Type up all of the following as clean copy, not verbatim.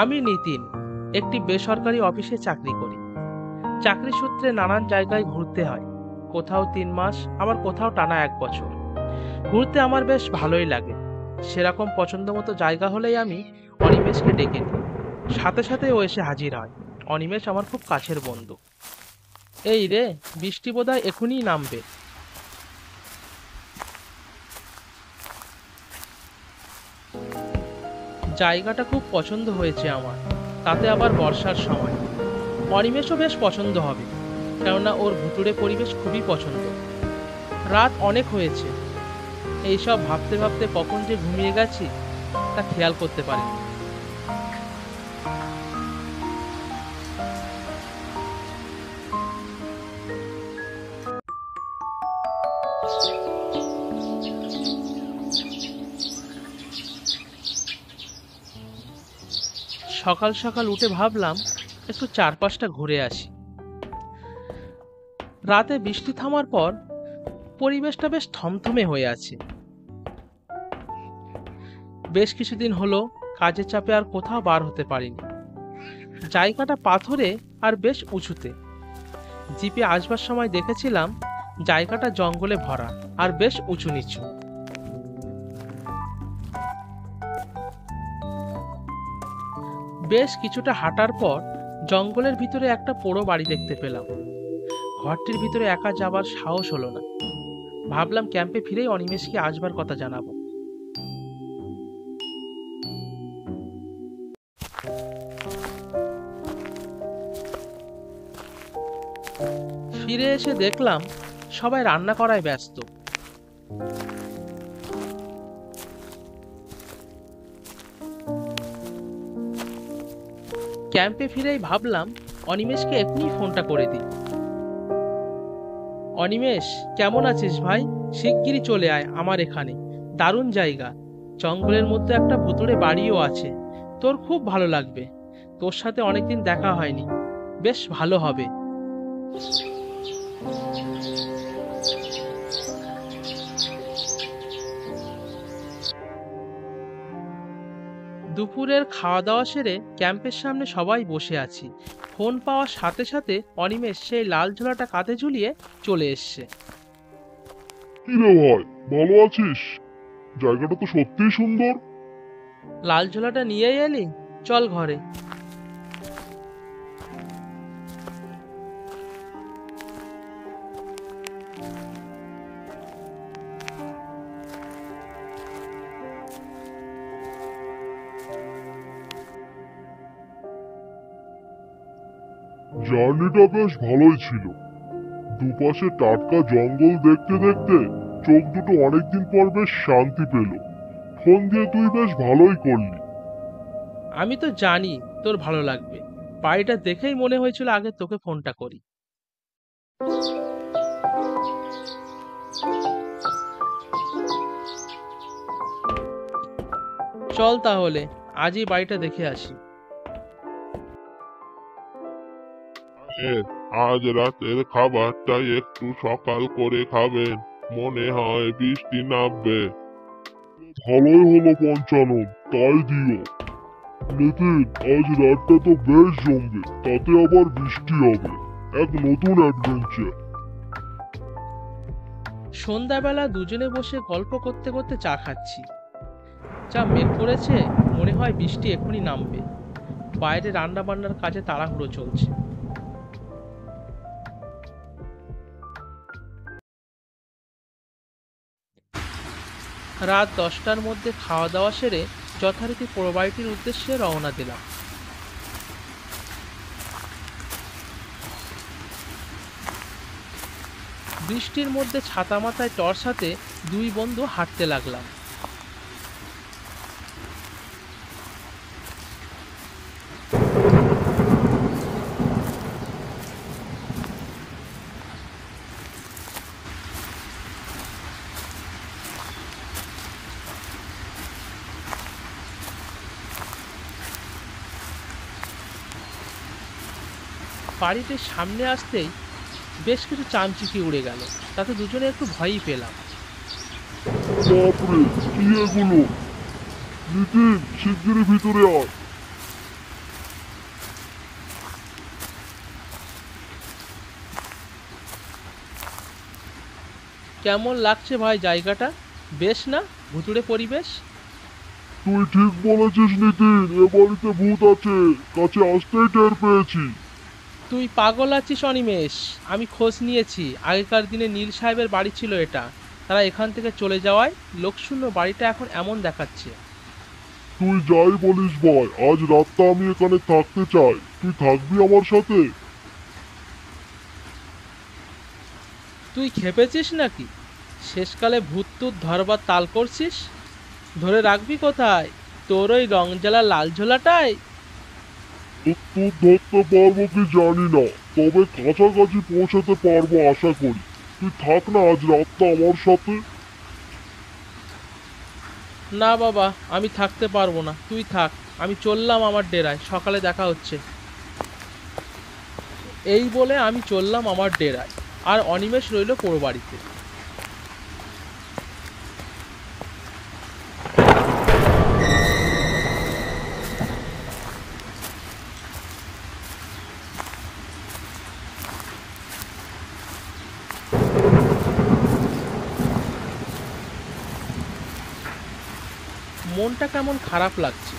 আমি নিতিন, একটি বেসরকারি অফিসে চাকরি করি। চাকরি সূত্রে নানান জায়গায় ঘুরতে হয়। কোথাও 3 মাস, আবার কোথাও টানা 1 বছর। ঘুরতে আমার বেশ ভালোই লাগে। সেরকম পছন্দ মতো জায়গা হলেই আমি অনিমেষকে ডেকে নিই। সাথে সাথে ও এসে হাজির হয়। অনিমেষ আমার খুব কাছের বন্ধু। এই রে, বৃষ্টি বোধহয় এখনই নামবে। জায়গাটা খুব পছন্দ হয়েছে আমার, তাতে আবার বর্ষার সময়। অনিমেষও বেশ পছন্দ হবে, কেননা ওর ভুতুড়ে পরিবেশ খুবই পছন্দ। রাত অনেক হয়েছে। এইসব ভাবতে ভাবতে কখন যে ঘুমিয়ে গেছি তা খেয়াল করতে পারিনি। সকাল সকাল উঠে ভাবলাম একটু চারপাশটা ঘুরে আসি। রাতে বৃষ্টি থামার পর পরিবেশটা বেশ থমথমে হয়ে আছে। বেশ কিছুদিন হলো কাজের চাপে আর কোথাও বার হতে পারিনি। জায়গাটা পাথরে আর বেশ উঁচুতে। জিপে আসবার সময় দেখেছিলাম জায়গাটা জঙ্গলে ভরা আর বেশ উঁচু নিচু। বেশ কিছুটা হাঁটার পর জঙ্গলের ভিতরে একটা পোড়ো বাড়ি দেখতে পেলাম। ঘরটির ভিতরে একা যাবার সাহস হলো না। ভাবলাম ক্যাম্পে ফিরেই অনিমেষকে আসবার কথা জানাবো। ফিরে এসে দেখলাম সবাই রান্না করায় ব্যস্ত। ক্যাম্পে ফিরেই ভাবলাম অনিমেষকে এখনই ফোনটা করে দিই। অনিমেষ, কেমন আছিস ভাই? শিগগিরই চলে আয় আমার এখানে। দারুণ জায়গা, জঙ্গলের মধ্যে একটা ভুতুড়ে বাড়িও আছে। তোর খুব ভালো লাগবে। তোর সাথে অনেকদিন দেখা হয়নি, বেশ ভালো হবে। দুপুরের খাওয়া দাওয়া সেরে ক্যাম্পের সামনে সবাই বসে আছি। ফোন পাওয়ার সাথে সাথে অনিমেষ সেই লাল ঝোলাটা কাঁধে ঝুলিয়ে চলে এসছে। কি রে ভাই, ভালো আছিস? জায়গাটা তো সত্যিই সুন্দর। লাল ঝোলাটা নিয়েই এলি? চল ঘরে। জার্নিটা বেশ ভালোই ছিল। দুপাশে টাটকা জঙ্গল দেখতে দেখতে চোখ দুটো অনেকদিন পর বেশ শান্তি পেল। ফোন দিয়ে তুই বেশ ভালোই করলি। আমি তো জানি তোর ভালো লাগবে। বাড়িটা দেখেই মনে হয়েছিল আগে তোকে ফোনটা করি। চল তাহলে আজই বাড়িটা দেখে আসি। আজ রাতের খাবারটা একটু সকাল করে খাবেন, মনে হয় বৃষ্টি নামবে। ভালোই হলো পঞ্চানন, তাই দিও। নিতিন, আজ রাতটা তো বেশ জমবে, তাতে আবার বৃষ্টি হবে। এক নতুন অ্যাডভেঞ্চার। সন্ধ্যাবেলা দুজনে বসে গল্প করতে করতে চা খাচ্ছি। যা মেঘ করেছে, মনে হয় বৃষ্টি এখনই নামবে। বাইরে রান্না বান্নার কাজে তাড়াহুড়ো চলছে। রাত 10টার মধ্যে খাওয়া দাওয়া সেরে যথারীতি পোড়ো বাড়িটির উদ্দেশ্যে রওনা দিলাম। বৃষ্টির মধ্যে ছাতা মাথায় টর্চ হাতে দুই বন্ধু হাঁটতে লাগলাম। বাড়িটির সামনে আসতেই বেশ কিছু চামচিকি উড়ে গেল। তাতে দুজনে একটু ভয়ই পেলাম। বাপরে, কি এগুলো? নিতিন, শিগগিরই ভিতরে আয়। কেমন লাগছে ভাই জায়গাটা? বেশ না? ভুতুড়ে পরিবেশ। তুই ঠিক বলেছিস নিতিন, এ বাড়িতে ভূত আছে, কাছে আসতেই টের পেয়েছি। তুই পাগল আছিস অনিমেষ। আমি খোঁজ নিয়েছি, আগেকার দিনে নীল সাহেবের বাড়ি ছিল এটা। তারা এখান থেকে চলে যাওয়ায় লোকশূন্য বাড়িটা এখন এমন দেখাচ্ছে। তুই যাই বলিস ভাই, আজ রাতটা আমি এখানে থাকতে চাই। তুই থাকবি আমার সাথে? তুই খেপেছিস নাকি? শেষকালে ভূত টুত ধরবার তাল করছিস? ধরে রাখবি কোথায়? তোর ওই রংজ্বালা লাল ঝোলাটাই? তোর ধরতে পারবো কি জানি না, তবে কাছাকাছি পৌঁছাতে পারবো আশা করি। তুই থাক না আজ রাতটা আমার সাথে। না বাবা, আমি থাকতে পারবো না, তুই থাক। আমি চললাম আমার ডেরায়, সকালে দেখা হচ্ছে। এই বলে আমি চললাম আমার ডেরায়, আর অনিমেষ রইল পোড়ো বাড়িতে। মনটা কেমন খারাপ লাগছে।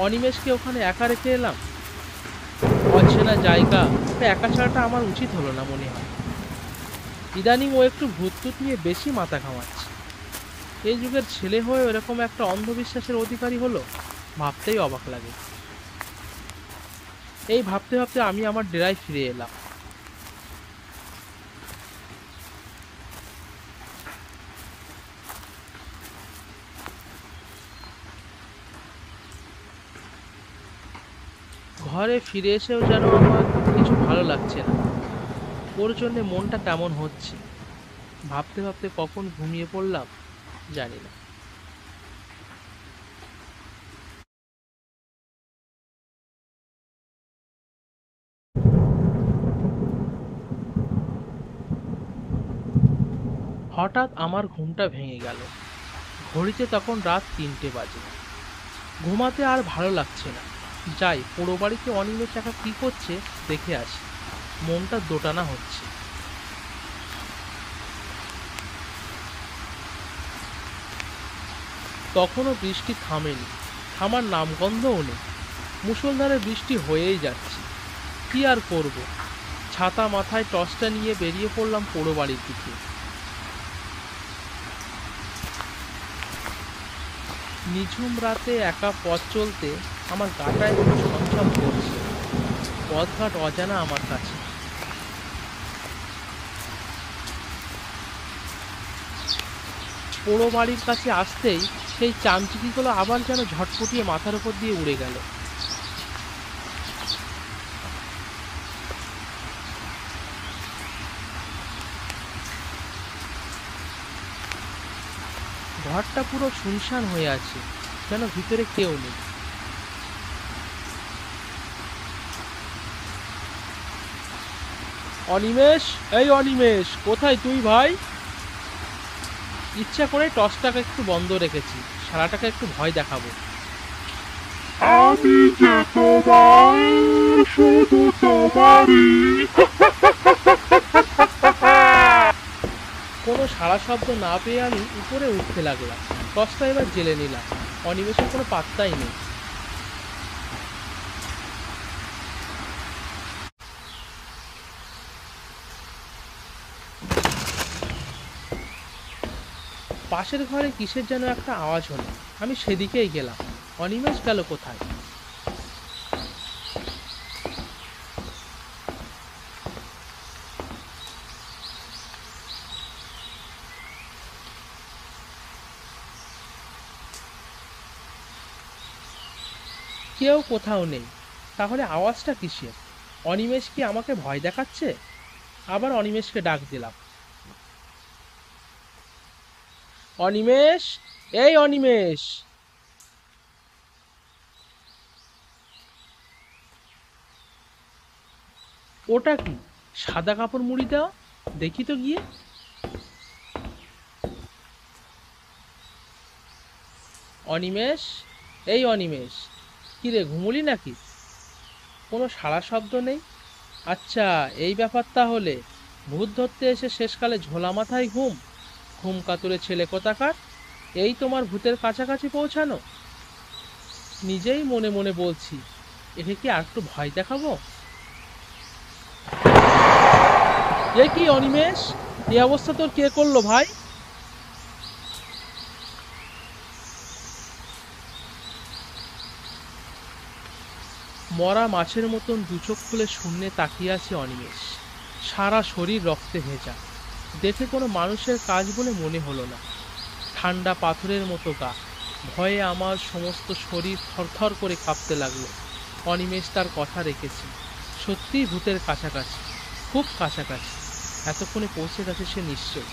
অনিমেষকে ওখানে একা রেখে এলাম। অচেনা জায়গা, ওকে একা ছাড়াটা আমার উচিত হলো না মনে হয়। ইদানিং ও একটু ভূত টুত নিয়ে বেশি মাথা ঘামাচ্ছে। এই যুগের ছেলে হয়ে এরকম একটা অন্ধবিশ্বাসের অধিকারী হলো, ভাবতেই অবাক লাগে। এই ভাবতে ভাবতে আমি আমার ডেরায় ফিরে এলাম। ঘরে ফিরে এসেও যেন আমার কিছু ভালো লাগছে না। ওর জন্যে মনটা কেমন হচ্ছে। ভাবতে ভাবতে কখন ঘুমিয়ে পড়লাম জানি না। হঠাৎ আমার ঘুমটা ভেঙে গেল। ঘড়িতে তখন রাত 3টে বাজে। ঘুমাতে আর ভালো লাগছে না। যাই, পোড়ো বাড়িতে অনিমেষ একা কি করছে দেখে আসি। মনটা দোটানা হচ্ছে। তখনও বৃষ্টি থামেনি, থামার নামগন্ধও নেই। মুষলধারে বৃষ্টি হয়েই যাচ্ছে। কি আর করব, ছাতা মাথায় টর্চটা নিয়ে বেরিয়ে পড়লাম পোড়ো বাড়ির দিকে। নিঝুম রাতে একা পথ চলতে আমার গাটায় একটু ছমছম করছে। পথঘাট অজানা আমার কাছে। পোড়ো বাড়ির কাছে আসতেই সেই চামচিকিগুলো আবার যেন ঝটপটিয়ে মাথার উপর দিয়ে উড়ে গেল। ঘরটা পুরো শুনশান হয়ে আছে, যেন ভিতরে কেউ নেই। অনিমেষ, এই অনিমেষ, কোথায় তুই ভাই? ইচ্ছা করে টর্চটাকে একটু বন্ধ রেখেছি, শালাটাকে একটু ভয় দেখাবো। আমি যে তোমার, শুধু তোমারই। কোনো সাড়া শব্দ না পেয়ে আমি উপরে উঠতে লাগলাম। টর্চটা এবার জেলে নিলাম। অনিমেষের কোনো পাত্তাই নেই। পাশের ঘরে কিসের যেন একটা আওয়াজ হলো। আমি সেদিকেই গেলাম। অনিমেষ গেল কোথায়? কেউ কোথাও নেই। তাহলে আওয়াজটা কিসের? অনিমেষ কি আমাকে ভয় দেখাচ্ছে? আবার অনিমেষকে ডাক দিলাম। অনিমেষ, এই অনিমেষ। ওটা কি? সাদা কাপড় মুড়ি দেওয়া, দেখি তো গিয়ে। অনিমেষ, এই অনিমেষ, কি রে, ঘুমুলি নাকি? কোনো সাড়া শব্দ নেই। আচ্ছা, এই ব্যাপার তাহলে। ভূত ধরতে এসে শেষকালে ঝোলা মাথায় ঘুম, ঘুম কাতুরে ছেলে কোথাকার, এই তোমার ভূতের কাছাকাছি পৌঁছানো। নিজেই মনে মনে বলছি, একে কি আর একটু ভয় দেখাবো? এ কি অনিমেষ, এই অবস্থা তোর কে করলো ভাই? মরা মাছের মতন দুচোখ খুলে শূন্যে তাকিয়ে আছে অনিমেষ। সারা শরীর রক্তে ভেজা, দেখে কোনো মানুষের কাজ বলে মনে হলো না। ঠান্ডা পাথরের মতো গা, ভয়ে আমার সমস্ত শরীর থরথর করে কাঁপতে লাগলো। অনিমেষ তার কথা রেখেছে, সত্যিই ভূতের কাছাকাছি, খুব কাছাকাছি। এতক্ষণে পৌঁছে গেছে সে নিশ্চয়।